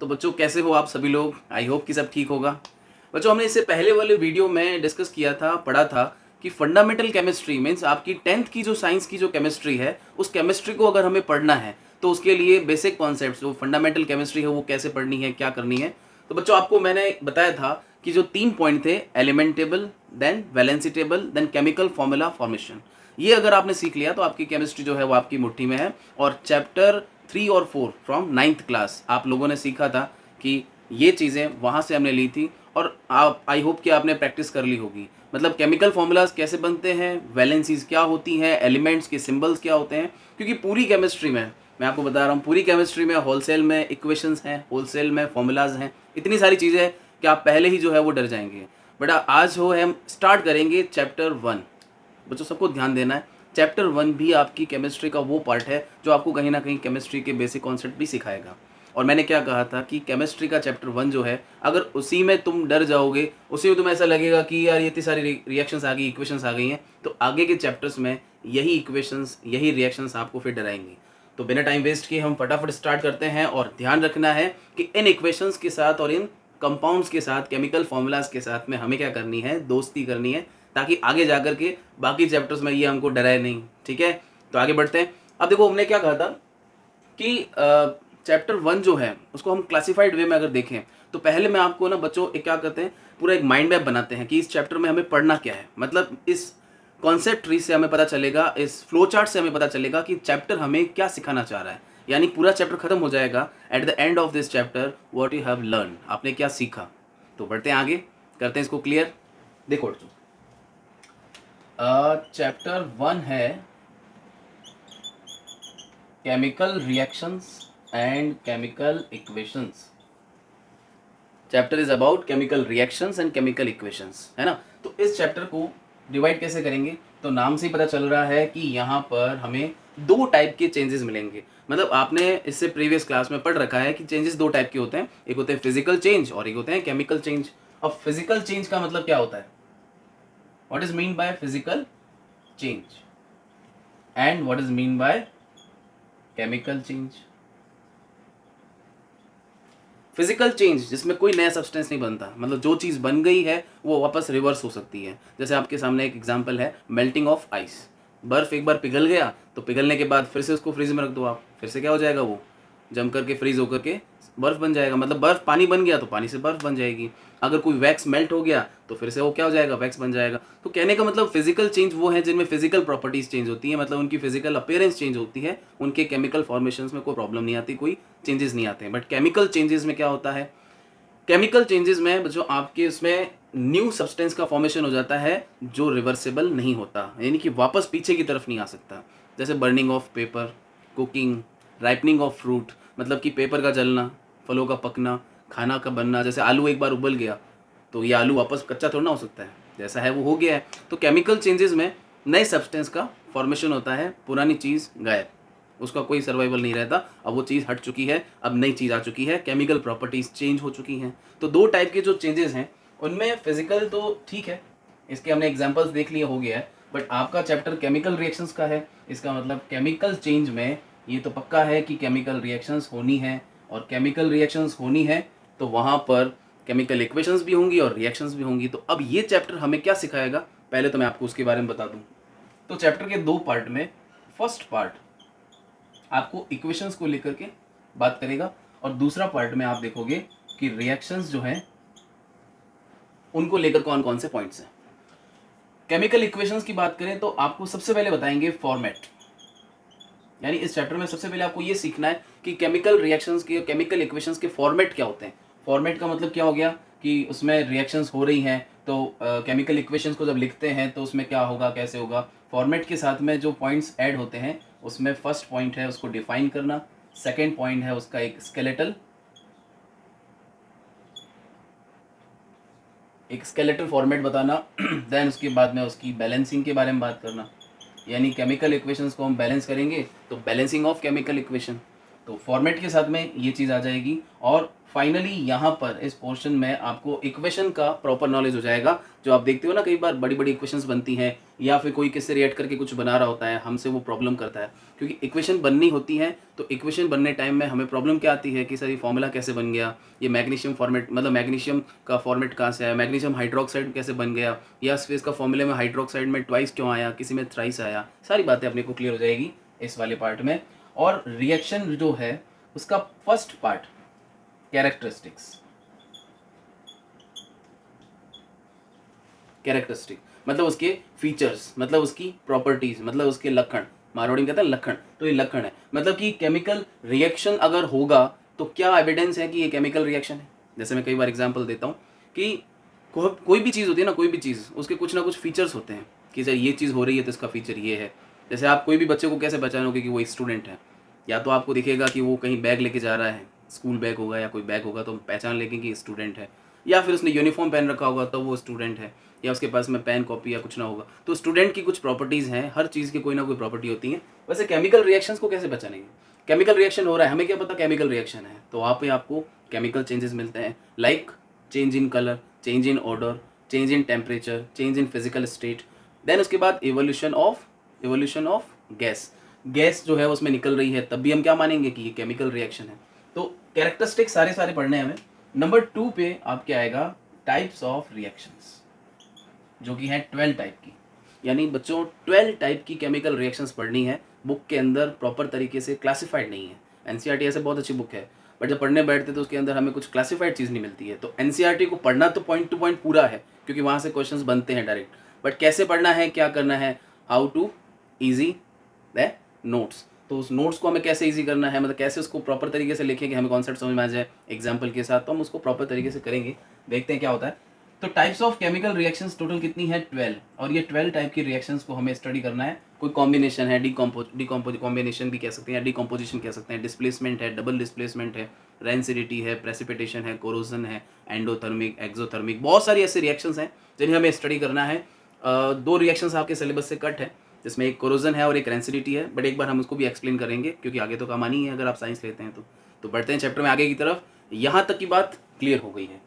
तो बच्चों कैसे हो आप सभी लोग? आई होप कि सब ठीक होगा। बच्चों हमने इससे पहले वाले वीडियो में डिस्कस किया था, पढ़ा था कि फंडामेंटल केमिस्ट्री मीन्स आपकी 10th की जो साइंस की जो केमिस्ट्री है, उस केमिस्ट्री को अगर हमें पढ़ना है तो उसके लिए बेसिक कॉन्सेप्ट्स जो फंडामेंटल केमिस्ट्री है वो कैसे पढ़नी है, क्या करनी है। तो बच्चों आपको मैंने बताया था कि जो 3 पॉइंट थे, element table, then valency table, then chemical formula formation, ये अगर आपने सीख लिया तो आपकी केमिस्ट्री जो है वो आपकी मुट्ठी में है। और चैप्टर 3 और 4 फ्रॉम 9th क्लास आप लोगों ने सीखा था कि ये चीज़ें वहाँ से हमने ली थी और आप आई होप कि आपने प्रैक्टिस कर ली होगी। मतलब केमिकल फॉर्मूलाज कैसे बनते हैं, वैलेंसीज क्या होती हैं, एलिमेंट्स के सिंबल्स क्या होते हैं, क्योंकि पूरी केमिस्ट्री में मैं आपको बता रहा हूँ, पूरी केमिस्ट्री में होलसेल में इक्वेशंस हैं, होलसेल में फॉर्मूलाज हैं, इतनी सारी चीज़ें हैं कि आप पहले ही जो है वो डर जाएंगे। बट आज हो हम स्टार्ट करेंगे चैप्टर 1। बच्चों सबको ध्यान देना है, चैप्टर 1 भी आपकी केमिस्ट्री का वो पार्ट है जो आपको कहीं ना कहीं केमिस्ट्री के बेसिक कॉन्सेप्ट भी सिखाएगा। और मैंने क्या कहा था कि केमिस्ट्री का चैप्टर 1 जो है, अगर उसी में तुम डर जाओगे, उसी में तुम्हें ऐसा लगेगा कि यार ये इतनी सारी रिएक्शंस आ गई, इक्वेशंस आ गई हैं, तो आगे के चैप्टर्स में यही इक्वेशंस, यही रिएक्शंस आपको फिर डराएंगी। तो बिना टाइम वेस्ट किए हम फटाफट स्टार्ट करते हैं। और ध्यान रखना है कि इन इक्वेशंस के साथ और इन कंपाउंड्स के साथ, केमिकल फॉर्मूलाज के साथ में हमें क्या करनी है, दोस्ती करनी है, ताकि आगे जाकर के बाकी चैप्टर्स में ये हमको डराए नहीं। ठीक है, तो आगे बढ़ते हैं। अब देखो हमने क्या कहा था कि चैप्टर 1 जो है उसको हम क्लासिफाइड वे में अगर देखें तो पहले मैं आपको ना बच्चों एक क्या करते हैं, पूरा एक माइंड मैप बनाते हैं कि इस चैप्टर में हमें पढ़ना क्या है। मतलब इस कॉन्सेप्ट ट्री से हमें पता चलेगा, इस फ्लो चार्ट से हमें पता चलेगा कि चैप्टर हमें क्या सिखाना चाह रहा है। यानी पूरा चैप्टर खत्म हो जाएगा at the end of this chapter, what you have learn, आपने क्या सीखा। तो बढ़ते हैं आगे, करते हैं इसको क्लियर। देखो चैप्टर 1 है chemical reactions and chemical equations. Chapter is about chemical reactions and chemical equations, है ना। तो इस चैप्टर को डिवाइड कैसे करेंगे, तो नाम से ही पता चल रहा है कि यहाँ पर हमें दो टाइप के चेंजेस मिलेंगे। मतलब आपने इससे प्रीवियस क्लास में पढ़ रखा है कि चेंजेस दो टाइप के होते हैं, एक होते हैं फिजिकल चेंज और एक होते हैं केमिकल चेंज। अब फिजिकल चेंज का मतलब क्या होता है, what is mean by physical change and what is mean by chemical change. Physical change जिसमें कोई नया सब्सटेंस नहीं बनता, मतलब जो चीज़ बन गई है वो वापस रिवर्स हो सकती है। जैसे आपके सामने एक एग्जांपल है, मेल्टिंग ऑफ आइस। बर्फ एक बार पिघल गया तो पिघलने के बाद फिर से उसको फ्रीज में रख दो आप, फिर से क्या हो जाएगा, वो जम करके फ्रीज होकर के बर्फ बन जाएगा। मतलब बर्फ पानी बन गया तो पानी से बर्फ बन जाएगी। अगर कोई वैक्स मेल्ट हो गया तो फिर से वो क्या हो जाएगा, वैक्स बन जाएगा। तो कहने का मतलब फिजिकल चेंज वो है जिनमें फिजिकल प्रॉपर्टीज चेंज होती है, मतलब उनकी फिजिकल अपीयरेंस चेंज होती है, उनके केमिकल फॉर्मेशंस में कोई प्रॉब्लम नहीं आती, कोई चेंजेस नहीं आते हैं। बट केमिकल चेंजेस में क्या होता है, केमिकल चेंजेस में जो आपके उसमें न्यू सब्सटेंस का फॉर्मेशन हो जाता है जो रिवर्सेबल नहीं होता, यानी कि वापस पीछे की तरफ नहीं आ सकता। जैसे burning of paper, cooking, ripening of fruit, मतलब कि पेपर का जलना, फलों का पकना, खाना का बनना। जैसे आलू एक बार उबल गया तो ये आलू वापस कच्चा थोड़ा ना हो सकता है, जैसा है वो हो गया है। तो केमिकल चेंजेस में नए सब्सटेंस का फॉर्मेशन होता है, पुरानी चीज़ गायब, उसका कोई सर्वाइवल नहीं रहता। अब वो चीज़ हट चुकी है, अब नई चीज़ आ चुकी है, केमिकल प्रॉपर्टीज चेंज हो चुकी हैं। तो दो टाइप के जो चेंजेस हैं उनमें फिजिकल तो ठीक है, इसके हमने एग्जांपल्स देख लिए, हो गया है। बट आपका चैप्टर केमिकल रिएक्शंस का है, इसका मतलब केमिकल चेंज में ये तो पक्का है कि केमिकल रिएक्शंस होनी है। और केमिकल रिएक्शंस होनी है तो वहाँ पर केमिकल इक्वेशंस भी होंगी और रिएक्शंस भी होंगी। तो अब ये चैप्टर हमें क्या सिखाएगा, पहले तो मैं आपको उसके बारे में बता दूं। तो चैप्टर के दो पार्ट में, फर्स्ट पार्ट आपको इक्वेशंस को लेकर के बात करेगा और दूसरा पार्ट में आप देखोगे कि रिएक्शंस जो हैं उनको लेकर कौन कौन से पॉइंट्स हैं। केमिकल इक्वेशंस की बात करें तो आपको सबसे पहले बताएंगे फॉर्मेट। यानी इस चैप्टर में सबसे पहले आपको ये सीखना है कि केमिकल रिएक्शंस के, केमिकल इक्वेशंस के फॉर्मेट क्या होते हैं। फॉर्मेट का मतलब क्या हो गया कि उसमें रिएक्शंस हो रही हैं तो केमिकल इक्वेशंस को जब लिखते हैं तो उसमें क्या होगा, कैसे होगा। फॉर्मेट के साथ में जो पॉइंट्स ऐड होते हैं उसमें फर्स्ट पॉइंट है उसको डिफाइन करना, सेकेंड पॉइंट है उसका एक स्केलेटल फॉर्मेट बताना देन उसके बाद में उसकी बैलेंसिंग के बारे में बात करना। यानी केमिकल इक्वेशंस को हम बैलेंस करेंगे तो बैलेंसिंग ऑफ केमिकल इक्वेशन। तो फॉर्मेट के साथ में ये चीज़ आ जाएगी। और फाइनली यहाँ पर इस पोर्शन में आपको इक्वेशन का प्रॉपर नॉलेज हो जाएगा। जो आप देखते हो ना कई बार बड़ी बड़ी इक्वेशंस बनती हैं, या फिर कोई किससे रिएक्ट करके कुछ बना रहा होता है, हमसे वो प्रॉब्लम करता है, क्योंकि इक्वेशन बननी होती है। तो इक्वेशन बनने टाइम में हमें प्रॉब्लम क्या आती है कि सर ये फॉर्मूला कैसे बन गया, ये मैग्नीशियम फॉर्मेट मतलब मैग्नीशियम का फॉर्मेट कहाँ से आया, मैग्नीशियम हाइड्रोक्साइड कैसे बन गया, या फिर इसका फॉर्मूले में हाइड्रोक्साइड में ट्वाइस क्यों आया, किसी में थ्राइस आया। सारी बातें अपने को क्लियर हो जाएगी इस वाले पार्ट में। और रिएक्शन जो है उसका फर्स्ट पार्ट कैरेक्टरिस्टिक्स, कैरेक्टरिस्टिक मतलब उसके फीचर्स, मतलब उसकी प्रॉपर्टीज, मतलब उसके लक्षण। मारवाड़ी में कहते हैं लक्षण, तो ये लक्षण है, मतलब कि केमिकल रिएक्शन अगर होगा तो क्या एविडेंस है कि ये केमिकल रिएक्शन है। जैसे मैं कई बार एग्जांपल देता हूँ कि कोई भी चीज़ होती है ना, कोई भी चीज़ उसके कुछ ना कुछ फीचर्स होते हैं कि सर ये चीज़ हो रही है तो इसका फीचर ये है। जैसे आप कोई भी बच्चे को कैसे पहचानोगे कि वो स्टूडेंट है, या तो आपको दिखेगा कि वो कहीं बैग लेके जा रहा है, स्कूल बैग होगा या कोई बैग होगा तो हम पहचान लेंगे कि स्टूडेंट है, या फिर उसने यूनिफॉर्म पहन रखा होगा तो वो स्टूडेंट है, या उसके पास में पेन कॉपी या कुछ ना होगा। तो स्टूडेंट की कुछ प्रॉपर्टीज़ हैं, हर चीज़ की कोई ना कोई प्रॉपर्टी होती है। वैसे केमिकल रिएक्शंस को कैसे पहचानेंगे, केमिकल रिएक्शन हो रहा है, हमें क्या पता केमिकल रिएक्शन है, तो वहाँ पे आपको केमिकल चेंजेस मिलते हैं, like change in colour, change in order, change in temperature, change in physical state. Then उसके बाद एवोल्यूशन ऑफ गैस, गैस जो है उसमें निकल रही है, तब भी हम क्या मानेंगे कि ये केमिकल रिएक्शन है। तो कैरेक्टरिस्टिक सारे सारे पढ़ने हैं हमें। नंबर 2 पे आपके आएगा टाइप्स ऑफ रिएक्शंस, जो कि है 12 टाइप की। यानी बच्चों 12 टाइप की केमिकल रिएक्शंस पढ़नी है। बुक के अंदर प्रॉपर तरीके से क्लासिफाइड नहीं है। एनसीईआरटी ऐसे बहुत अच्छी बुक है, बट जब पढ़ने बैठते तो उसके अंदर हमें कुछ क्लासिफाइड चीज़ नहीं मिलती है। तो एनसीईआरटी को पढ़ना तो पॉइंट टू पॉइंट पूरा है, क्योंकि वहाँ से क्वेश्चंस बनते हैं डायरेक्ट, बट कैसे पढ़ना है, क्या करना है, how to easy the notes. तो उस नोट्स को हमें कैसे इजी करना है, मतलब कैसे उसको प्रॉपर तरीके से लिखें कि हमें कॉन्सेप्ट समझ में आ जाए एग्जाम्पल के साथ, तो हम उसको प्रॉपर तरीके से करेंगे। देखते हैं क्या होता है। तो types of chemical reactions total कितनी है, 12। और ये 12 टाइप की रिएक्शंस को हमें स्टडी करना है। कोई कॉम्बिनेशन है, कॉम्बिनेशन भी कह सकते हैं, डिकम्पोजिशन कह सकते हैं, डिस्प्लेसमेंट है, डबल डिस्प्लेसमेंट है, रेंसिडिटी है, प्रेसिपिटेशन है, कोरोजन है, एंडोथर्मिक, एक्सोथर्मिक, बहुत सारी ऐसे रिएक्शंस हैं जिन्हें हमें स्टडी करना है। 2 रिएक्शंस आपके सिलेबस से कट है, जिसमें एक कोरोजन है और एक रेंसिडिटी है, बट एक बार हम उसको भी एक्सप्लेन करेंगे क्योंकि आगे तो काम आनी है अगर आप साइंस लेते हैं तो बढ़ते हैं चैप्टर में आगे की तरफ। यहाँ तक की बात क्लियर हो गई है।